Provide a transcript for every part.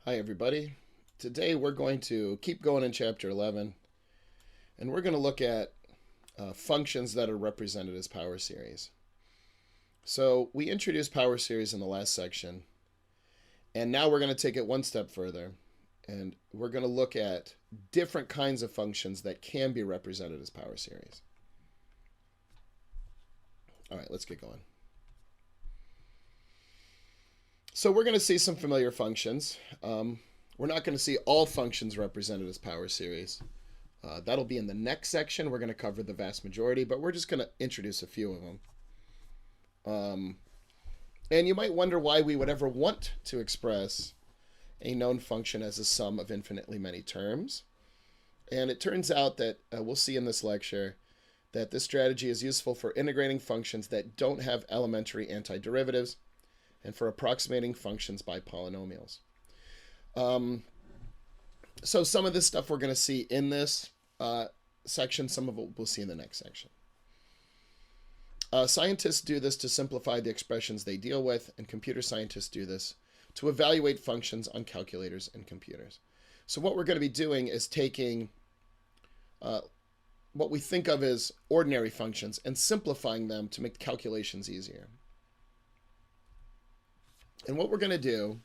Hi, everybody. Today we're going to keep going in Chapter 11, and we're going to look at functions that are represented as power series. So we introduced power series in the last section, and now we're going to take it one step further, and we're going to look at different kinds of functions that can be represented as power series. All right, let's get going. So we're going to see some familiar functions. We're not going to see all functions represented as power series. That'll be in the next section. We're going to cover the vast majority, but we're just going to introduce a few of them. And you might wonder why we would ever want to express a known function as a sum of infinitely many terms. And it turns out that we'll see in this lecture that this strategy is useful for integrating functions that don't have elementary antiderivatives and for approximating functions by polynomials. So some of this stuff we're going to see in this section, some of it we'll see in the next section. Scientists do this to simplify the expressions they deal with, and computer scientists do this to evaluate functions on calculators and computers. So what we're going to be doing is taking what we think of as ordinary functions and simplifying them to make calculations easier. And what we're going to do,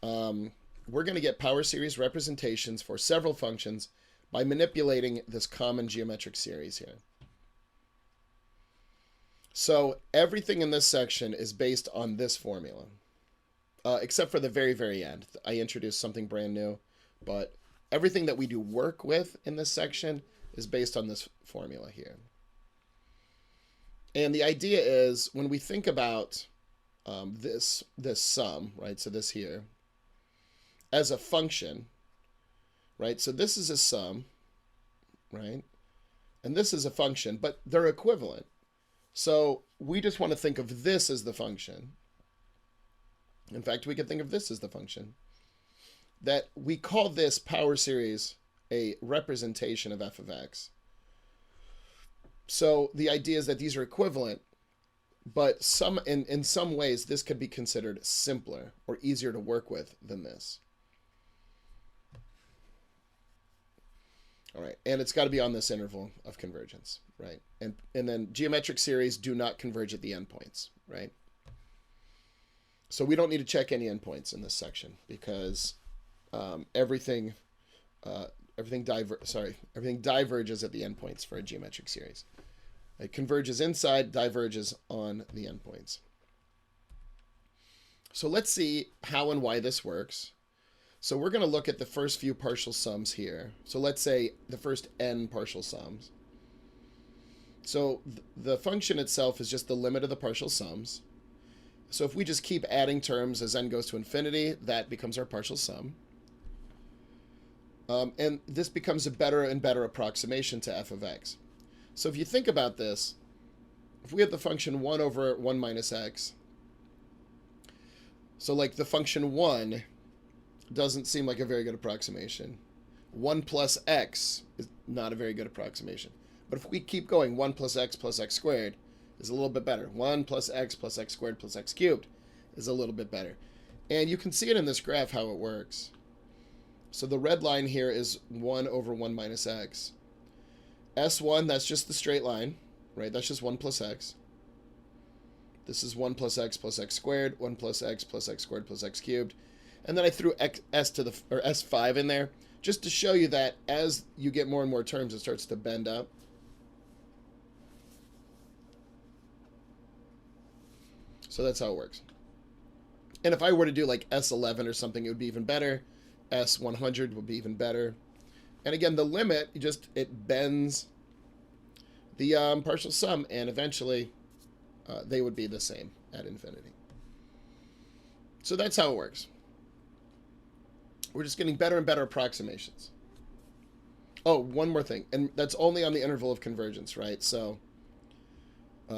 we're going to get power series representations for several functions by manipulating this common geometric series here. So everything in this section is based on this formula, except for the very, very end. I introduced something brand new, but everything that we do work with in this section is based on this formula here. And the idea is when we think about this sum, right? So this here, as a function, right? So this is a sum, right? And this is a function, but they're equivalent. So we just want to think of this as the function. In fact, we can think of this as the function. That we call this power series a representation of f of x. So the idea is that these are equivalent, but in some ways this could be considered simpler or easier to work with than this. All right, and it's got to be on this interval of convergence, right? And then geometric series do not converge at the endpoints, right? So we don't need to check any endpoints in this section because everything diverges at the endpoints for a geometric series. It converges inside, diverges on the endpoints. So let's see how and why this works. So we're going to look at the first few partial sums here. So let's say the first n partial sums. So the function itself is just the limit of the partial sums. So if we just keep adding terms as n goes to infinity, that becomes our partial sum. And this becomes a better and better approximation to f of x. So if you think about this, if we have the function 1 over 1 minus x, so like the function 1 doesn't seem like a very good approximation. 1 plus x is not a very good approximation. But if we keep going, 1 plus x squared is a little bit better. 1 plus x squared plus x cubed is a little bit better. And you can see it in this graph how it works. So the red line here is 1 over 1 minus x. S1, that's just the straight line, right? That's just 1 plus x. This is 1 plus x squared, 1 plus x squared plus x cubed. And then I threw S5 in there just to show you that as you get more and more terms, it starts to bend up. So that's how it works. And if I were to do like S11 or something, it would be even better. S100 would be even better. And again, the limit, it bends the partial sum, and eventually they would be the same at infinity. So that's how it works. We're just getting better and better approximations. Oh, one more thing, and that's only on the interval of convergence, right? So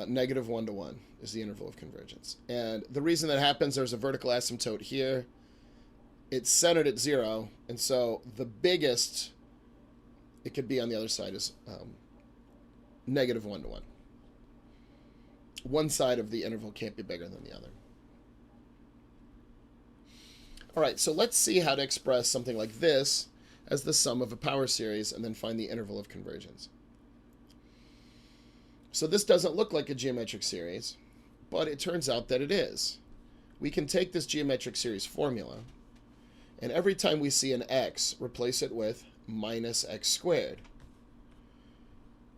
negative 1 to 1 is the interval of convergence. And the reason that happens, there's a vertical asymptote here. It's centered at 0, and so the biggest it could be on the other side is negative 1 to 1. One side of the interval can't be bigger than the other. All right, so let's see how to express something like this as the sum of a power series and then find the interval of convergence. So this doesn't look like a geometric series, but it turns out that it is. We can take this geometric series formula, and every time we see an x, replace it with minus x squared.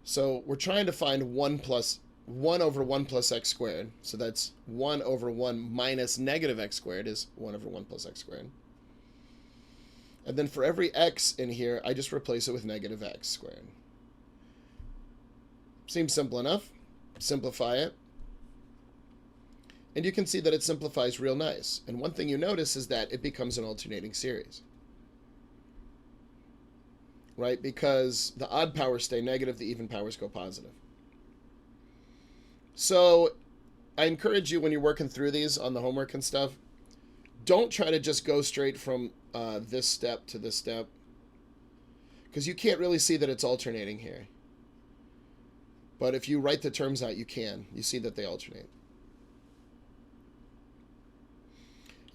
So we're trying to find 1 over 1 plus x squared. So that's 1 over 1 minus negative x squared is 1 over 1 plus x squared. And then for every x in here, I just replace it with negative x squared. Seems simple enough. Simplify it. And you can see that it simplifies real nice. And one thing you notice is that it becomes an alternating series. Right? Because the odd powers stay negative, the even powers go positive. So I encourage you, when you're working through these on the homework and stuff, don't try to just go straight from this step to this step, because you can't really see that it's alternating here. But if you write the terms out, you can. You see that they alternate.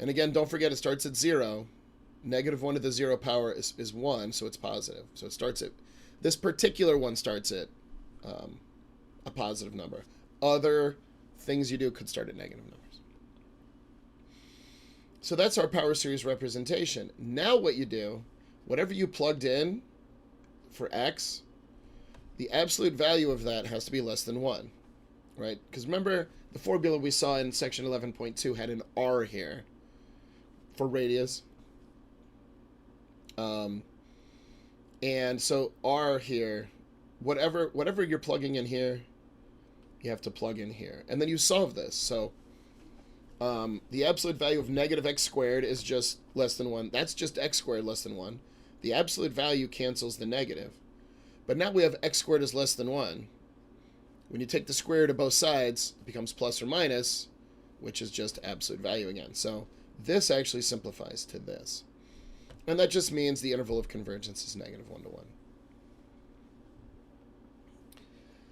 And again, don't forget it starts at 0. Negative 1 to the 0 power is 1, so it's positive. So it starts at, this particular one starts at a positive number. Other things you do could start at negative numbers. So that's our power series representation. Now what you do, whatever you plugged in for x, the absolute value of that has to be less than 1, right? Because remember, the formula we saw in section 11.2 had an r here for radius. And so r here, whatever you're plugging in here, you have to plug in here. And then you solve this. So the absolute value of negative x squared is just less than 1. That's just x squared less than 1. The absolute value cancels the negative. But now we have x squared is less than 1. When you take the square root of both sides, it becomes plus or minus, which is just absolute value again. So this actually simplifies to this. And that just means the interval of convergence is negative 1 to 1.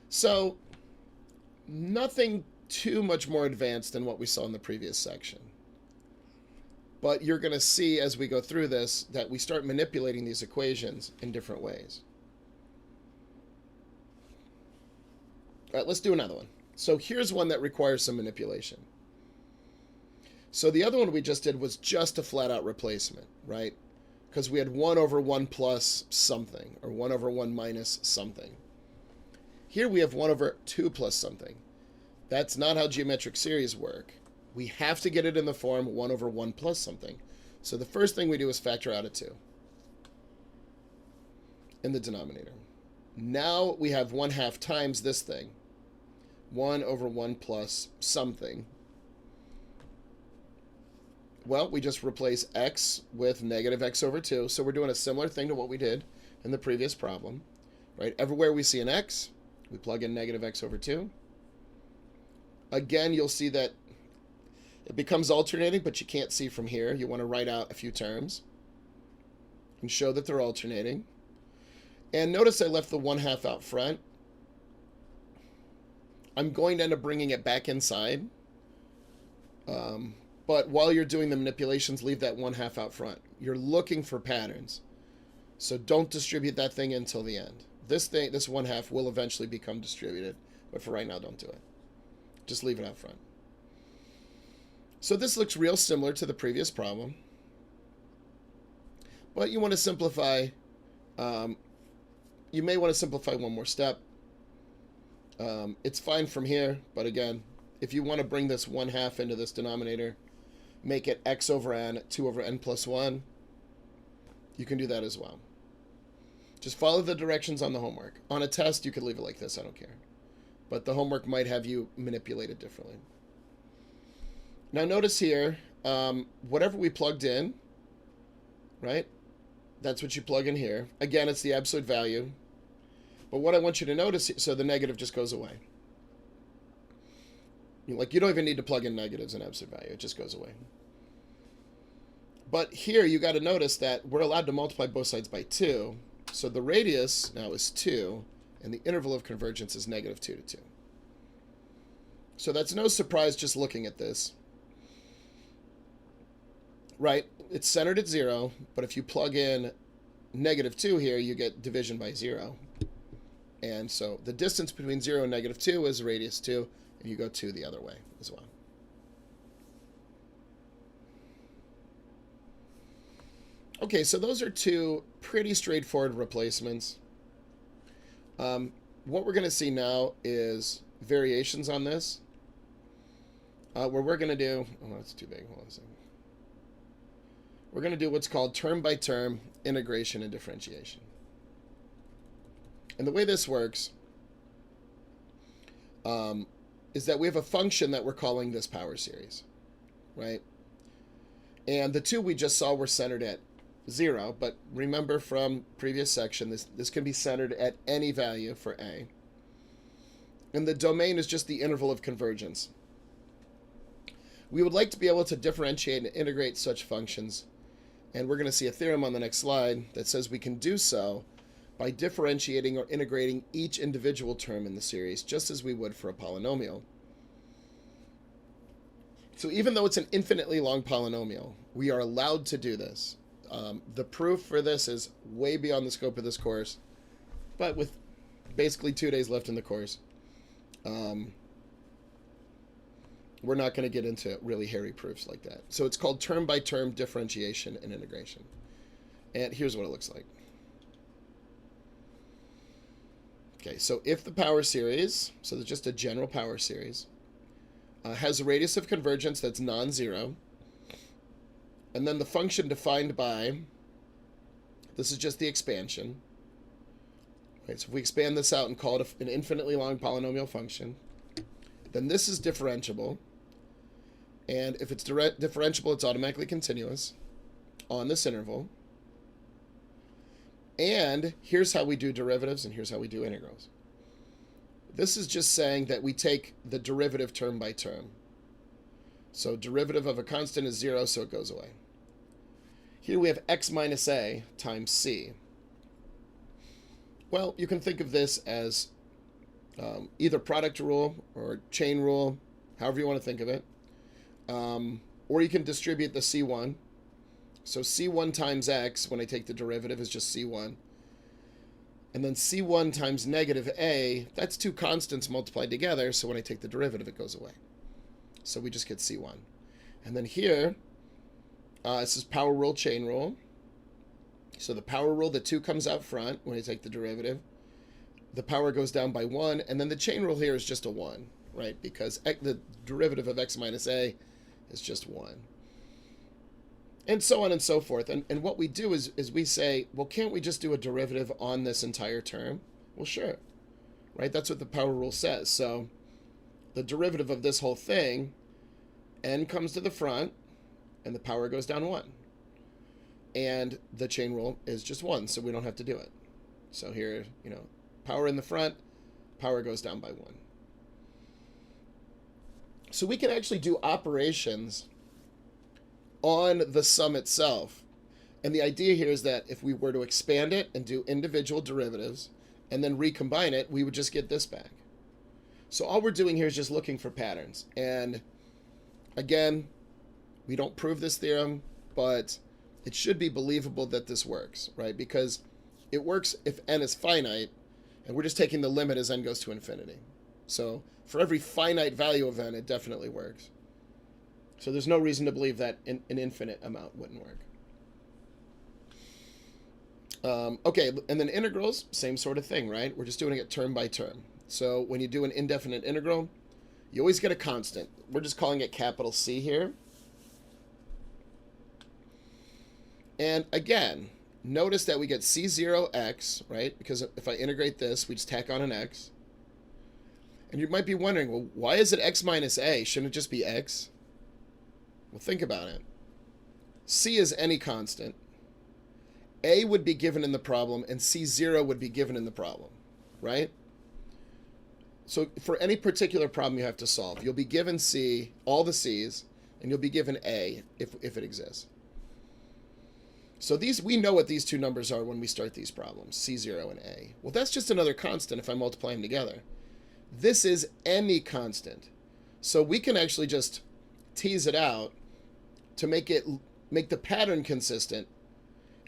So nothing too much more advanced than what we saw in the previous section. But you're going to see as we go through this that we start manipulating these equations in different ways. All right, let's do another one. So here's one that requires some manipulation. So the other one we just did was just a flat-out replacement, right? Because we had 1 over 1 plus something, or 1 over 1 minus something. Here we have 1 over 2 plus something. That's not how geometric series work. We have to get it in the form 1 over 1 plus something. So the first thing we do is factor out a 2 in the denominator. Now we have 1/2 times this thing. 1 over 1 plus something. Well, we just replace x with negative x over 2. So we're doing a similar thing to what we did in the previous problem. Right? Everywhere we see an x, we plug in negative x over 2. Again, you'll see that it becomes alternating, but you can't see from here. You want to write out a few terms and show that they're alternating. And notice I left the 1/2 out front. I'm going to end up bringing it back inside. But while you're doing the manipulations, leave that 1/2 out front. You're looking for patterns. So don't distribute that thing until the end. This 1/2 will eventually become distributed. But for right now, don't do it. Just leave it out front. So this looks real similar to the previous problem. But you want to simplify. You may want to simplify one more step. It's fine from here. But again, if you want to bring this 1/2 into this denominator, make it x over n, 2 over n plus 1, you can do that as well. Just follow the directions on the homework. On a test, you could leave it like this. I don't care. But the homework might have you manipulate it differently. Now notice here, whatever we plugged in, right? That's what you plug in here. Again, it's the absolute value. But what I want you to notice, so the negative just goes away. Like, you don't even need to plug in negatives in absolute value. It just goes away. But here, you got to notice that we're allowed to multiply both sides by 2. So the radius now is 2, and the interval of convergence is negative 2 to 2. So that's no surprise just looking at this. right? It's centered at 0, but if you plug in -2 here, you get division by 0. And so the distance between 0 and -2 is radius 2, and you go 2 the other way as well. Okay, so those are two pretty straightforward replacements. What we're going to see now is variations on this, where we're going to do... Oh, that's too big. Hold on a second. We're going to do what's called term-by-term integration and differentiation. And the way this works is that we have a function that we're calling this power series, right? And the two we just saw were centered at 0, but remember from previous section, this can be centered at any value for a. And the domain is just the interval of convergence. We would like to be able to differentiate and integrate such functions, and we're going to see a theorem on the next slide that says we can do so by differentiating or integrating each individual term in the series, just as we would for a polynomial. So even though it's an infinitely long polynomial, we are allowed to do this. The proof for this is way beyond the scope of this course, but with basically 2 days left in the course, we're not going to get into really hairy proofs like that. So it's called term-by-term differentiation and integration. And here's what it looks like. Okay, so if the power series, so there's just a general power series, has a radius of convergence that's non-zero, and then the function defined by, this is just the expansion. Right, so if we expand this out and call it an infinitely long polynomial function, then this is differentiable. And if it's differentiable, it's automatically continuous on this interval. And here's how we do derivatives, and here's how we do integrals. This is just saying that we take the derivative term by term. So derivative of a constant is 0, so it goes away. Here we have x minus a times c. Well, you can think of this as either product rule or chain rule, however you want to think of it. Or you can distribute the c1. So c1 times x, when I take the derivative, is just c1. And then c1 times negative a, that's two constants multiplied together, so when I take the derivative, it goes away. So we just get c1. And then here, this is power rule, chain rule. So the power rule, the 2 comes out front when I take the derivative. The power goes down by 1, and then the chain rule here is just a 1, right? Because the derivative of x minus a is just 1. And so on and so forth. And what we do is we say, well, can't we just do a derivative on this entire term? Well, sure, right? That's what the power rule says. So the derivative of this whole thing, n comes to the front, and the power goes down 1. And the chain rule is just 1, so we don't have to do it. So here, power in the front, power goes down by 1. So we can actually do operations on the sum itself. And the idea here is that if we were to expand it and do individual derivatives and then recombine it, we would just get this back. So all we're doing here is just looking for patterns. And again, we don't prove this theorem, but it should be believable that this works, right? Because it works if n is finite, and we're just taking the limit as n goes to infinity. So for every finite value of n, it definitely works. So there's no reason to believe that an infinite amount wouldn't work. Okay, and then integrals, same sort of thing, right? We're just doing it term by term. So when you do an indefinite integral, you always get a constant. We're just calling it capital C here. And again, notice that we get C0x, right? Because if I integrate this, we just tack on an x. And you might be wondering, well, why is it x minus a? Shouldn't it just be x? Well, think about it. C is any constant. A would be given in the problem, and C0 would be given in the problem, right? So for any particular problem you have to solve, you'll be given C, all the C's, and you'll be given A if it exists. So we know what these two numbers are when we start these problems, C0 and A. Well, that's just another constant if I multiply them together. This is any constant. So we can actually just tease it out to make it make the pattern consistent,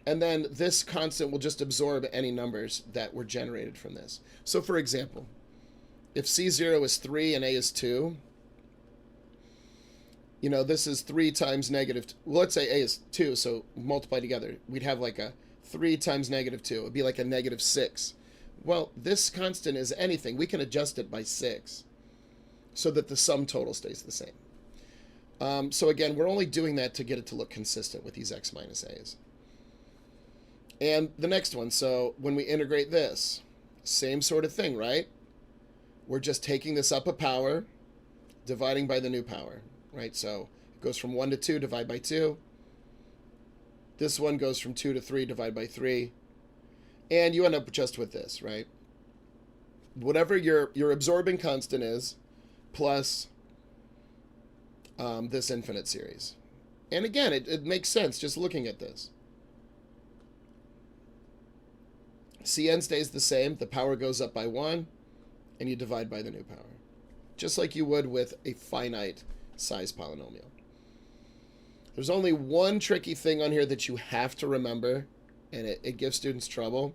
and then this constant will just absorb any numbers that were generated from this. So for example, if C0 is 3 and A is 2, you know, this is 3 times negative, well, let's say A is 2, so multiply together. We'd have like a 3 times negative 2. It would be like a negative 6. Well, this constant is anything. We can adjust it by 6 so that the sum total stays the same. So again, we're only doing that to get it to look consistent with these x minus a's. And the next one, so when we integrate this, same sort of thing, right? We're just taking this up a power, dividing by the new power, right? So it goes from 1 to 2, divide by 2. This one goes from 2 to 3, divide by 3. And you end up just with this, right? Whatever your absorbing constant is, plus this infinite series. And again, it makes sense just looking at this. Cn stays the same. The power goes up by 1, and you divide by the new power. Just like you would with a finite size polynomial. There's only one tricky thing on here that you have to remember, and it gives students trouble.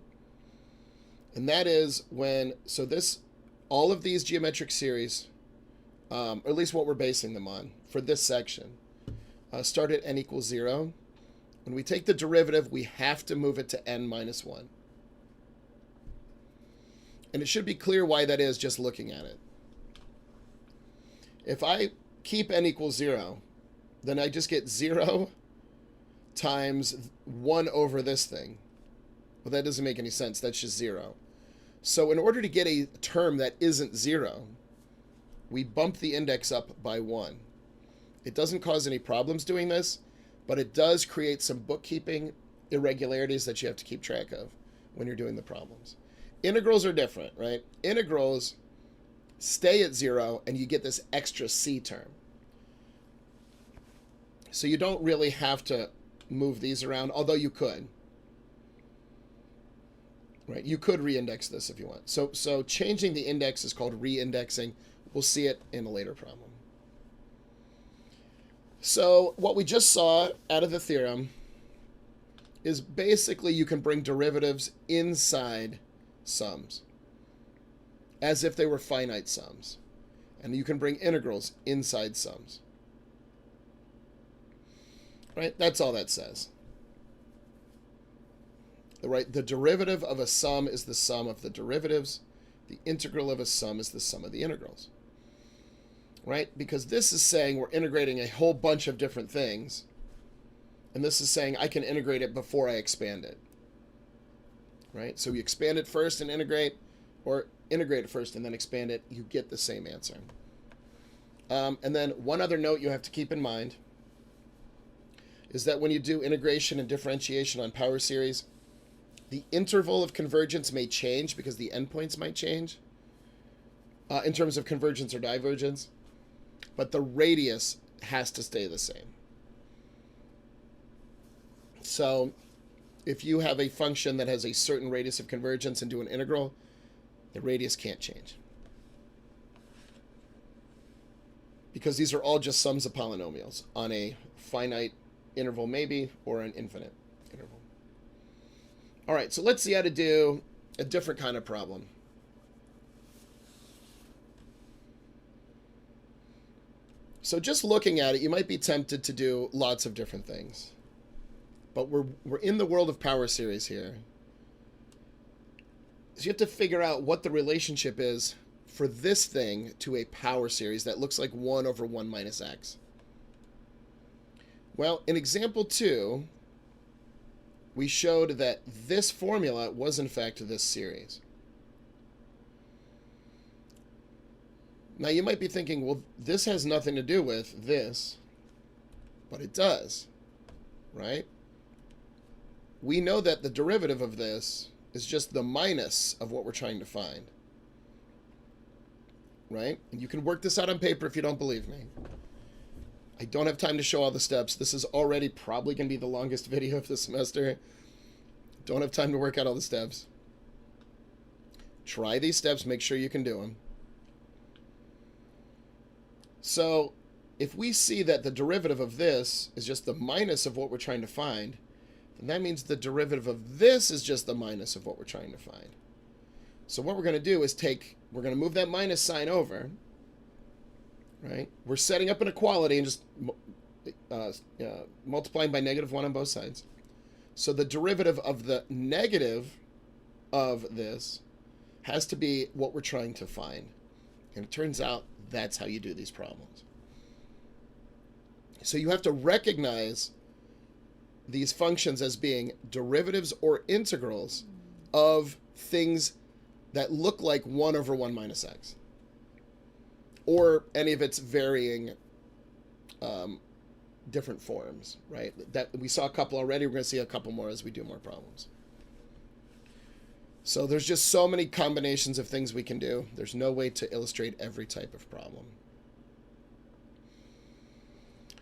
And that is when, so this, all of these geometric series, or at least what we're basing them on for this section, start at n equals 0. When we take the derivative, we have to move it to n minus 1. And it should be clear why that is just looking at it. If I keep n equals 0, then I just get 0 times 1 over this thing. Well, that doesn't make any sense. That's just 0. So in order to get a term that isn't 0, we bump the index up by 1. It doesn't cause any problems doing this, but it does create some bookkeeping irregularities that you have to keep track of when you're doing the problems. Integrals are different, right? Integrals stay at 0, and you get this extra c term. So you don't really have to move these around, although you could. Right? You could reindex this if you want. So changing the index is called reindexing. We'll see it in a later problem. So what we just saw out of the theorem is basically you can bring derivatives inside sums as if they were finite sums. And you can bring integrals inside sums. Right? That's all that says. Right? The derivative of a sum is the sum of the derivatives. The integral of a sum is the sum of the integrals. Right? Because this is saying we're integrating a whole bunch of different things. And this is saying I can integrate it before I expand it. Right? So you expand it first and integrate, or integrate it first and then expand it, you get the same answer. And then one other note you have to keep in mind is that when you do integration and differentiation on power series, the interval of convergence may change because the endpoints might change in terms of convergence or divergence, but the radius has to stay the same. So if you have a function that has a certain radius of convergence and do an integral, the radius can't change. Because these are all just sums of polynomials on a finite interval maybe, or an infinite interval. All right, so let's see how to do a different kind of problem. So just looking at it, you might be tempted to do lots of different things. But we're in the world of power series here. So you have to figure out what the relationship is for this thing to a power series that looks like 1 over 1 minus x. Well, in example 2, we showed that this formula was in fact this series. Now you might be thinking, well, this has nothing to do with this, but it does, right? We know that the derivative of this is just the minus of what we're trying to find, right? And you can work this out on paper if you don't believe me. I don't have time to show all the steps. This is already probably going to be the longest video of the semester. Don't have time to work out all the steps. Try these steps. Make sure you can do them. So if we see that the derivative of this is just the minus of what we're trying to find, then that means the derivative of this is just the minus of what we're trying to find. So what we're going to do is we're going to move that minus sign over, right? We're setting up an equality and just multiplying by -1 on both sides. So the derivative of the negative of this has to be what we're trying to find. And it turns out that's how you do these problems. So you have to recognize these functions as being derivatives or integrals of things that look like 1 over 1 minus x. Or any of its varying different forms, right? That we saw a couple already. We're going to see a couple more as we do more problems. So there's just so many combinations of things we can do. There's no way to illustrate every type of problem.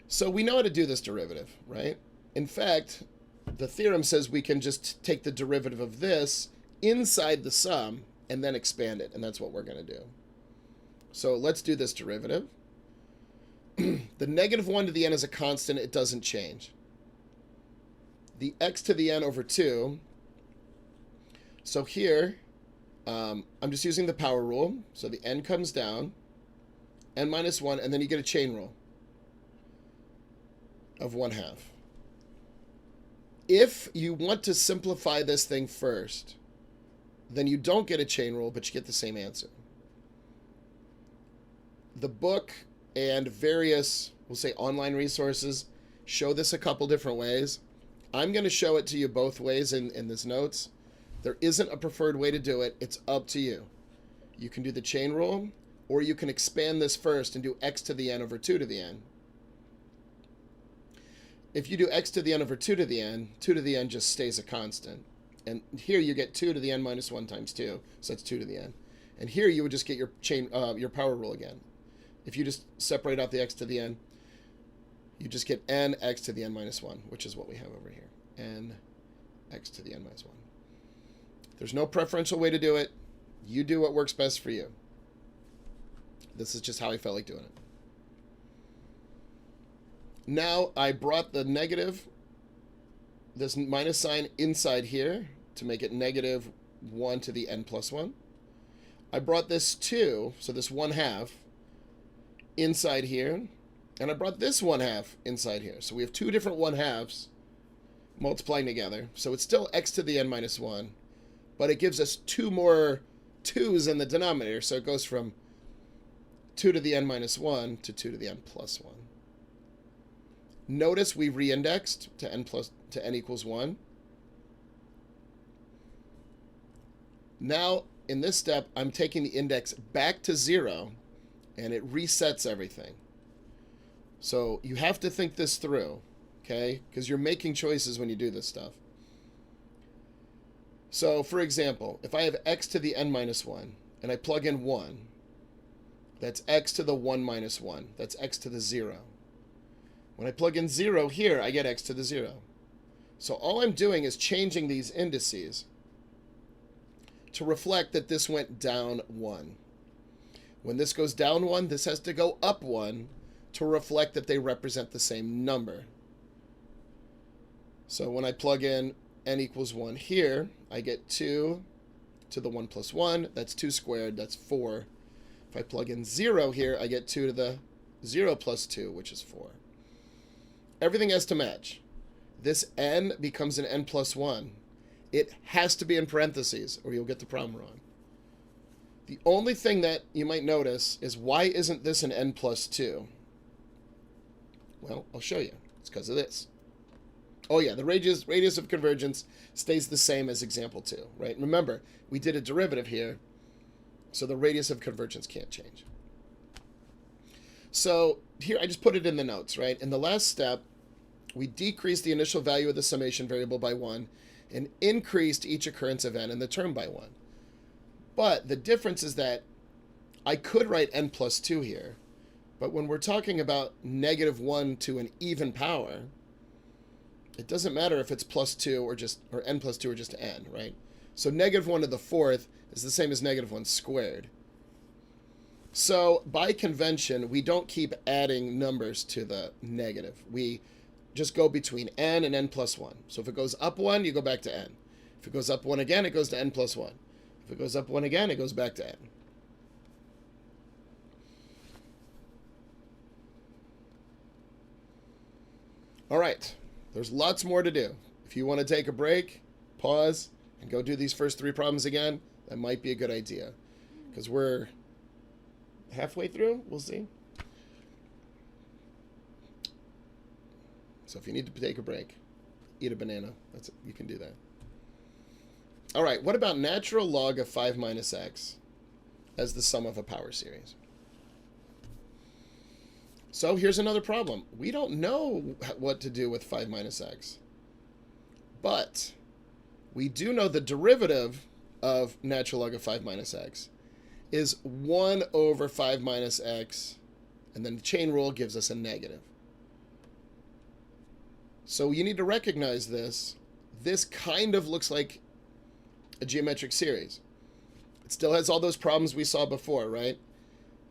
So we know how to do this derivative, right? In fact, the theorem says we can just take the derivative of this inside the sum and then expand it, and that's what we're going to do. So let's do this derivative. The -1 to the n is a constant. It doesn't change. The x to the n over 2. So here, I'm just using the power rule. So the n comes down, n minus 1, and then you get a chain rule of 1/2. If you want to simplify this thing first, then you don't get a chain rule, but you get the same answer. The book and various, we'll say, online resources show this a couple different ways. I'm going to show it to you both ways in this notes. There isn't a preferred way to do it. It's up to you. You can do the chain rule, or you can expand this first and do x to the n over 2 to the n. If you do x to the n over 2 to the n, 2 to the n just stays a constant. And here you get 2 to the n minus 1 times 2, so that's 2 to the n. And here you would just get your your power rule again. If you just separate out the x to the n, you just get n x to the n minus 1, which is what we have over here. N x to the n minus 1. There's no preferential way to do it. You do what works best for you. This is just how I felt like doing it. Now I brought the negative, this minus sign, inside here to make it -1 to the n plus 1. I brought this 2, so this 1/2, inside here, and I brought this 1/2 inside here. So we have two different 1/2s multiplying together. So it's still x to the n minus 1, but it gives us two more 2's in the denominator. So it goes from 2 to the n minus 1 to 2 to the n plus 1. Notice we reindexed to n equals 1. Now, in this step, I'm taking the index back to 0, and it resets everything. So you have to think this through, okay? Because you're making choices when you do this stuff. So, for example, if I have x to the n minus 1, and I plug in 1, that's x to the 1 minus 1. That's x to the 0. When I plug in 0 here, I get x to the 0. So all I'm doing is changing these indices to reflect that this went down 1. When this goes down 1, this has to go up 1 to reflect that they represent the same number. So when I plug in n equals 1 here, I get 2 to the 1 plus 1. That's 2 squared. That's 4. If I plug in 0 here, I get 2 to the 0 plus 2, which is 4. Everything has to match. This n becomes an n plus 1. It has to be in parentheses, or you'll get the problem wrong. The only thing that you might notice is, why isn't this an n plus 2? Well, I'll show you. It's because of this. Oh yeah, the radius of convergence stays the same as example 2, right? Remember, we did a derivative here, so the radius of convergence can't change. So here, I just put it in the notes, right? In the last step, we decreased the initial value of the summation variable by 1 and increased each occurrence of n in the term by 1. But the difference is that I could write n plus 2 here, but when we're talking about -1 to an even power, it doesn't matter if it's plus 2 or n plus 2 or just n, right? So -1 to the 4th is the same as -1 squared. So by convention, we don't keep adding numbers to the negative. We just go between n and n plus 1. So if it goes up 1, you go back to n. If it goes up 1 again, it goes to n plus 1. If it goes up 1 again, it goes back to n. All right, there's lots more to do. If you want to take a break, pause, and go do these first 3 problems again, that might be a good idea. Because we're halfway through, we'll see. So if you need to take a break, eat a banana. That's it. You can do that. All right, what about natural log of 5 minus x as the sum of a power series? So here's another problem. We don't know what to do with 5 minus x. But we do know the derivative of natural log of 5 minus x is 1 over 5 minus x, and then the chain rule gives us a negative. So you need to recognize this. This kind of looks like a geometric series. It still has all those problems we saw before, right?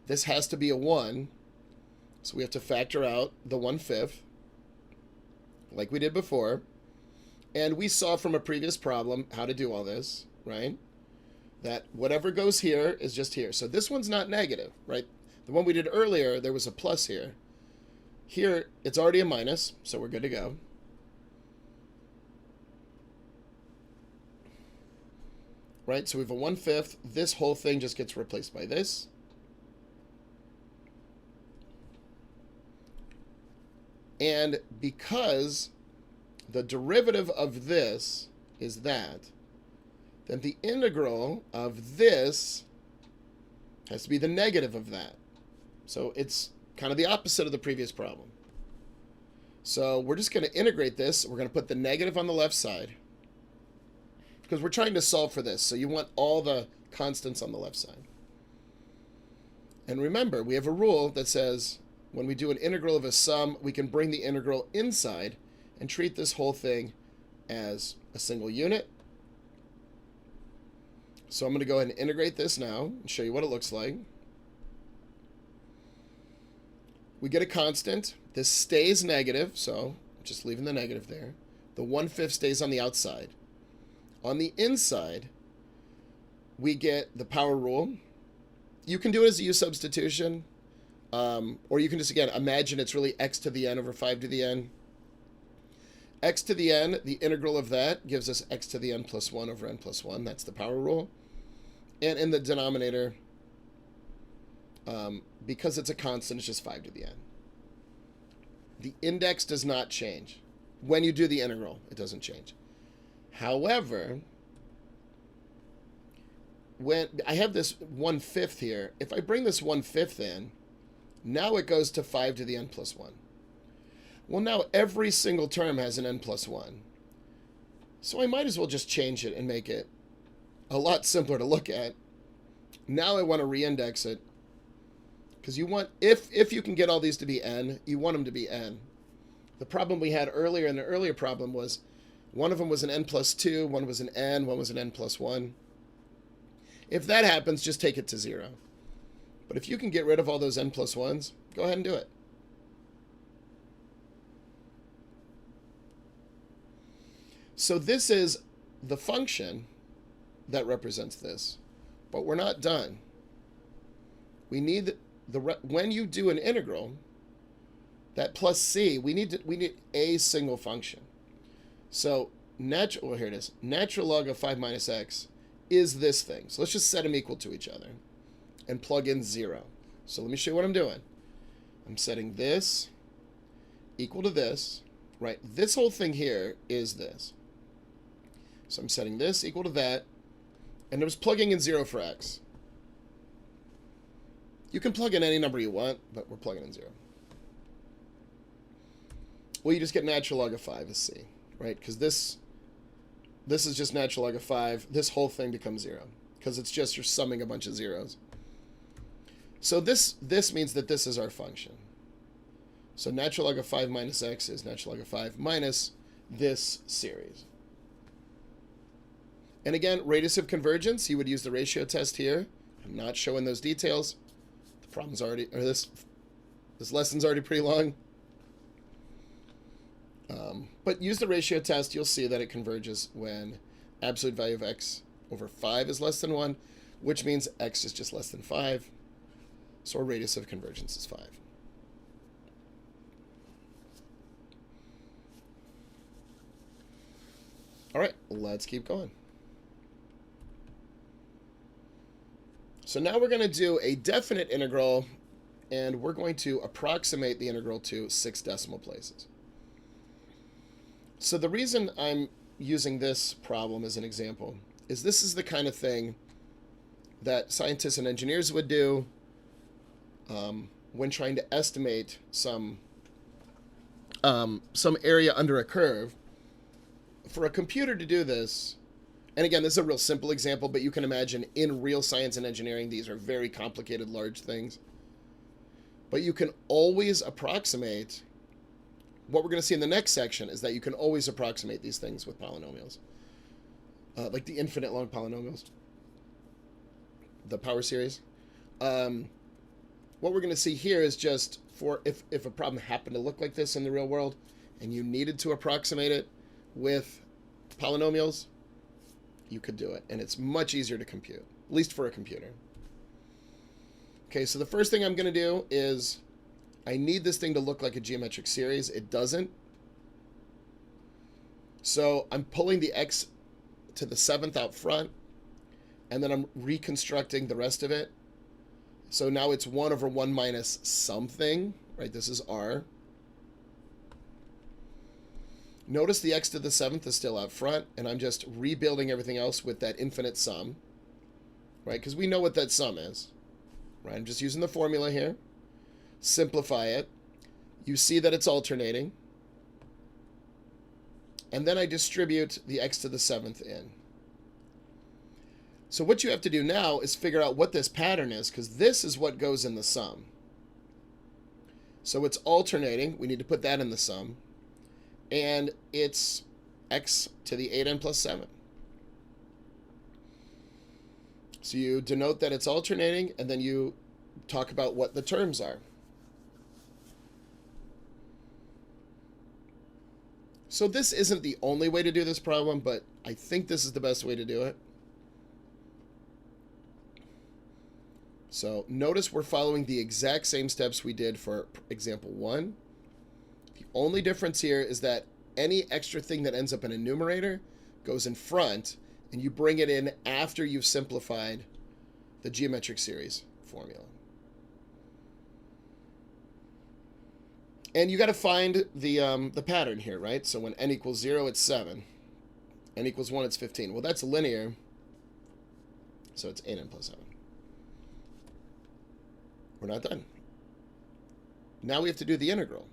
This has to be a 1. So we have to factor out the 1/5, like we did before. And we saw from a previous problem how to do all this, right? That whatever goes here is just here. So this one's not negative, right? The one we did earlier, there was a plus here. Here, it's already a minus, so we're good to go. Right, so we have a 1/5. This whole thing just gets replaced by this. And because the derivative of this is that, then the integral of this has to be the negative of that. So it's kind of the opposite of the previous problem. So we're just going to integrate this. We're going to put the negative on the left side, because we're trying to solve for this. So you want all the constants on the left side. And remember, we have a rule that says when we do an integral of a sum, we can bring the integral inside and treat this whole thing as a single unit. So I'm going to go ahead and integrate this now and show you what it looks like. We get a constant. This stays negative, so just leaving the negative there. The 1/5 stays on the outside. On the inside, we get the power rule. You can do it as a u substitution, or you can just, again, imagine it's really x to the n over 5 to the n. X to the n, the integral of that gives us x to the n plus 1 over n plus 1. That's the power rule. And in the denominator, because it's a constant, it's just 5 to the n. The index does not change. When you do the integral, it doesn't change. However, when I have this 1/5 here, if I bring this 1/5 in, now it goes to 5 to the n plus 1. Well, now every single term has an n plus 1. So I might as well just change it and make it a lot simpler to look at. Now I want to reindex it, because you want, if you can get all these to be n, you want them to be n. The problem we had earlier in the earlier problem was one of them was an n plus 2, one was an n, one was an n plus 1. If that happens, just take it to 0. But if you can get rid of all those n plus 1s, go ahead and do it. So this is the function that represents this, but we're not done. We need when you do an integral, that plus c, we need a single function. So well, here it is. Natural log of 5 minus x is this thing. So let's just set them equal to each other and plug in 0. So let me show you what I'm doing. I'm setting this equal to this, right? This whole thing here is this. So I'm setting this equal to that, and I was plugging in 0 for x. You can plug in any number you want, but we're plugging in 0. Well, you just get natural log of 5 as c, right? Because this is just natural log of 5. This whole thing becomes 0, because it's just you're summing a bunch of zeros. So this means that this is our function. So natural log of 5 minus x is natural log of 5 minus this series. And again, radius of convergence, you would use the ratio test here. I'm not showing those details. problem's already, or this lesson's already pretty long. But use the ratio test. You'll see that it converges when absolute value of x over 5 is less than 1, which means x is just less than 5. So our radius of convergence is 5. All right, let's keep going. So now we're going to do a definite integral, and we're going to approximate the integral to 6 decimal places. So the reason I'm using this problem as an example is this is the kind of thing that scientists and engineers would do when trying to estimate some area under a curve. For a computer to do this, and again, this is a real simple example, but you can imagine in real science and engineering, these are very complicated, large things. But you can always approximate. What we're going to see in the next section is that you can always approximate these things with polynomials, like the infinite long polynomials, the power series. What we're going to see here is just for if a problem happened to look like this in the real world and you needed to approximate it with polynomials, you could do it. And it's much easier to compute, at least for a computer. Okay, so the first thing I'm going to do is I need this thing to look like a geometric series. It doesn't. So I'm pulling the x to the 7th out front, and then I'm reconstructing the rest of it. So now it's 1 over 1 minus something, right? This is r. Notice the x to the 7th is still out front, and I'm just rebuilding everything else with that infinite sum, right? Because we know what that sum is, right? I'm just using the formula here. Simplify it. You see that it's alternating. And then I distribute the x to the 7th in. So what you have to do now is figure out what this pattern is, because this is what goes in the sum. So it's alternating. We need to put that in the sum. And it's x to the 8n plus 7. So you denote that it's alternating, and then you talk about what the terms are. So this isn't the only way to do this problem, but I think this is the best way to do it. So notice we're following the exact same steps we did for example 1. The only difference here is that any extra thing that ends up in a numerator goes in front, and you bring it in after you've simplified the geometric series formula. And you got to find the pattern here, right? So when n equals 0, it's 7. N equals 1, it's 15. Well, that's linear, so it's 8n plus 7. We're not done. Now we have to do the integral.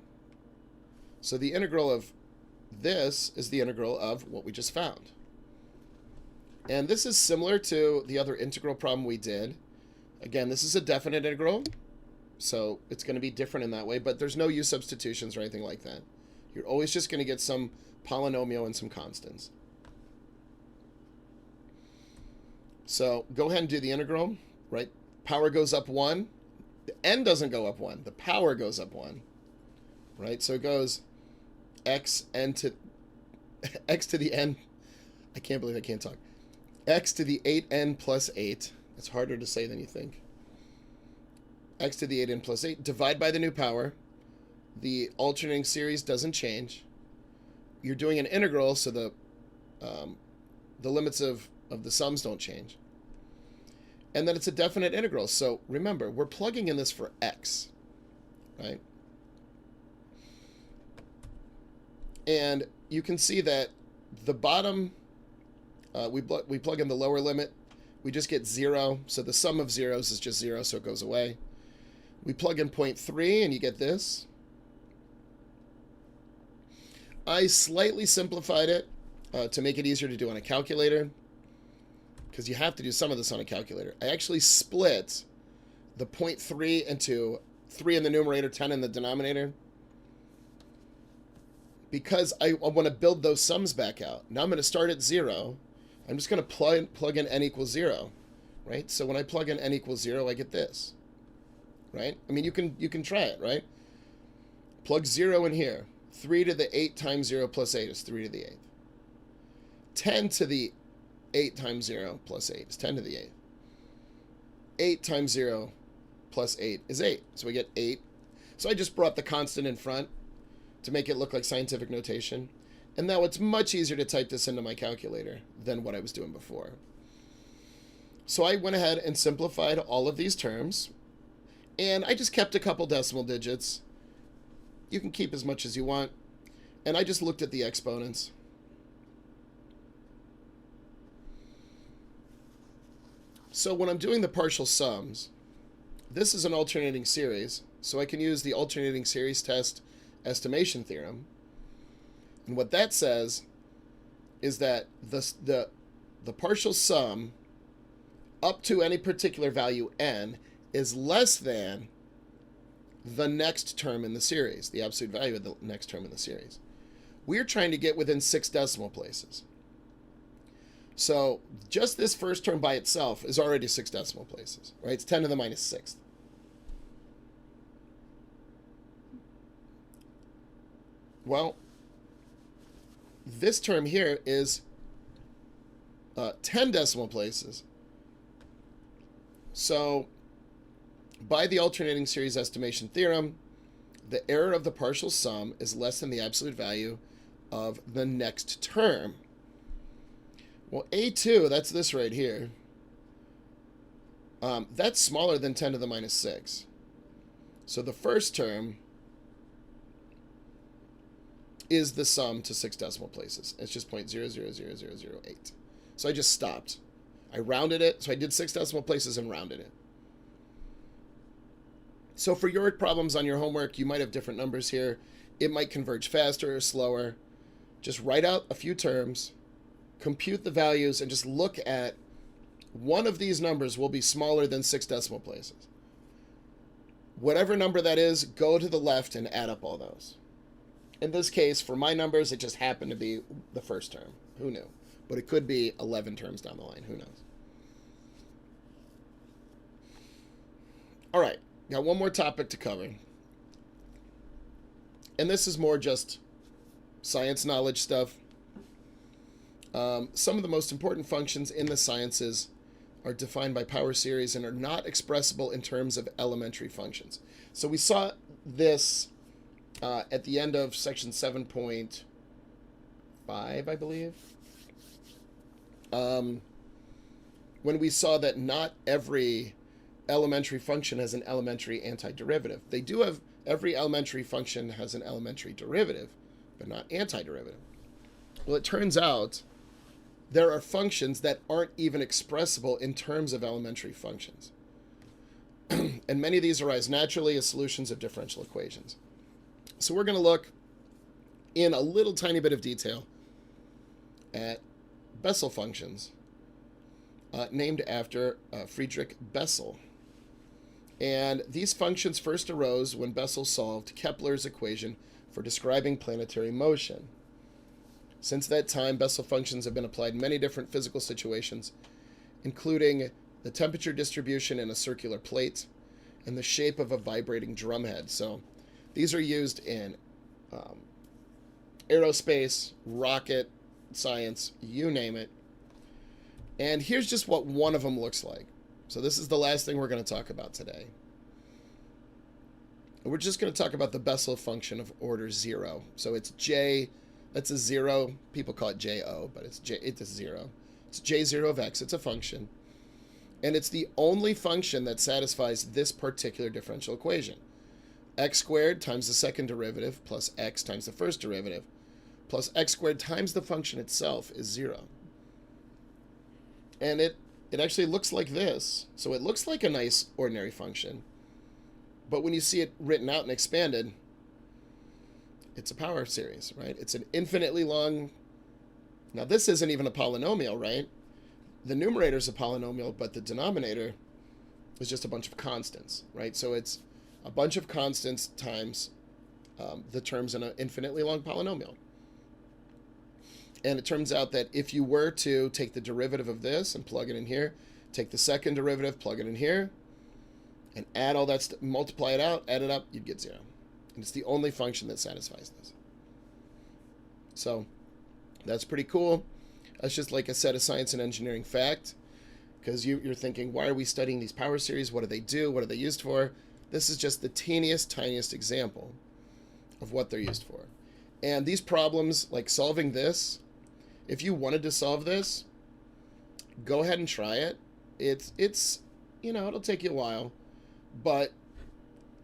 So the integral of this is the integral of what we just found. And this is similar to the other integral problem we did. Again, this is a definite integral, so it's going to be different in that way, but there's no u substitutions or anything like that. You're always just going to get some polynomial and some constants. So go ahead and do the integral, right? Power goes up 1. The n doesn't go up 1. The power goes up 1, right? So it goes x to the n. I can't believe I can't talk. X to the 8n plus 8. It's harder to say than you think. X to the 8n plus 8. Divide by the new power. The alternating series doesn't change. You're doing an integral, so the limits of the sums don't change. And then it's a definite integral. So remember, we're plugging in this for x, right? And you can see that the bottom, we plug in the lower limit. We just get 0. So the sum of zeros is just 0, so it goes away. We plug in 0.3, and you get this. I slightly simplified it to make it easier to do on a calculator, because you have to do some of this on a calculator. I actually split the 0.3 into 3 in the numerator, 10 in the denominator, because I want to build those sums back out. Now I'm going to start at 0. I'm just going to plug in n equals 0, right? So when I plug in n equals 0, I get this, right? I mean, you can try it, right? Plug 0 in here. 3 to the 8 times 0 plus 8 is 3 to the 8th. 10 to the 8 times 0 plus 8 is 10 to the 8th. 8 times 0 plus 8 is 8. So we get 8. So I just brought the constant in front to make it look like scientific notation. And now it's much easier to type this into my calculator than what I was doing before. So I went ahead and simplified all of these terms. And I just kept a couple decimal digits. You can keep as much as you want. And I just looked at the exponents. So when I'm doing the partial sums, this is an alternating series, so I can use the alternating series test estimation theorem. And what that says is that the partial sum up to any particular value n is less than the next term in the series, the absolute value of the next term in the series. We're trying to get within 6 decimal places. So just this first term by itself is already 6 decimal places, right? It's 10 to the minus 6th. Well, this term here is 10 decimal places. So by the alternating series estimation theorem, the error of the partial sum is less than the absolute value of the next term. Well, A2, that's this right here. That's smaller than 10 to the minus 6. So the first term is the sum to 6 decimal places. It's just 0.000008. So I just stopped. I rounded it. So I did 6 decimal places and rounded it. So for your problems on your homework, you might have different numbers here. It might converge faster or slower. Just write out a few terms, compute the values, and just look at one of these numbers will be smaller than 6 decimal places. Whatever number that is, go to the left and add up all those. In this case, for my numbers, it just happened to be the first term. Who knew? But it could be 11 terms down the line. Who knows? All right. Got one more topic to cover. And this is more just science knowledge stuff. Some of the most important functions in the sciences are defined by power series and are not expressible in terms of elementary functions. So we saw this at the end of section 7.5, I believe, when we saw that not every elementary function has an elementary antiderivative. They do have, every elementary function has an elementary derivative, but not antiderivative. Well, it turns out there are functions that aren't even expressible in terms of elementary functions. And many of these arise naturally as solutions of differential equations. So we're going to look in a little tiny bit of detail at Bessel functions, named after Friedrich Bessel. And these functions first arose when Bessel solved Kepler's equation for describing planetary motion. Since that time, Bessel functions have been applied in many different physical situations, including the temperature distribution in a circular plate and the shape of a vibrating drumhead. So these are used in aerospace, rocket science, you name it. And here's just what one of them looks like. So this is the last thing we're going to talk about today. We're just going to talk about the Bessel function of order 0. So it's J, that's a 0. People call it JO, but it's a 0. It's J0 of x. It's a function. And it's the only function that satisfies this particular differential equation. X squared times the second derivative plus x times the first derivative plus x squared times the function itself is 0. And it actually looks like this. So it looks like a nice ordinary function. But when you see it written out and expanded, it's a power series, right? It's an infinitely long... Now, this isn't even a polynomial, right? The numerator is a polynomial, but the denominator is just a bunch of constants, right? So it's a bunch of constants times the terms in an infinitely long polynomial. And it turns out that if you were to take the derivative of this and plug it in here, take the second derivative, plug it in here, and add all that stuff, multiply it out, add it up, you'd get 0. And it's the only function that satisfies this. So that's pretty cool. That's just like a set of science and engineering fact, because you're thinking, why are we studying these power series? What do they do? What are they used for? This is just the teeniest, tiniest example of what they're used for. And these problems, like solving this, if you wanted to solve this, go ahead and try it. It's it'll take you a while, but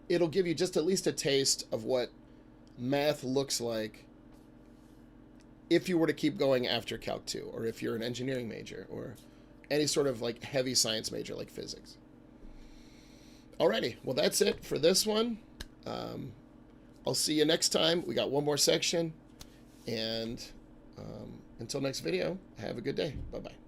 it'll give you just at least a taste of what math looks like if you were to keep going after Calc 2, or if you're an engineering major, or any sort of like heavy science major like physics. Alrighty, well that's it for this one. I'll see you next time. We got one more section, and until next video, have a good day. Bye-bye.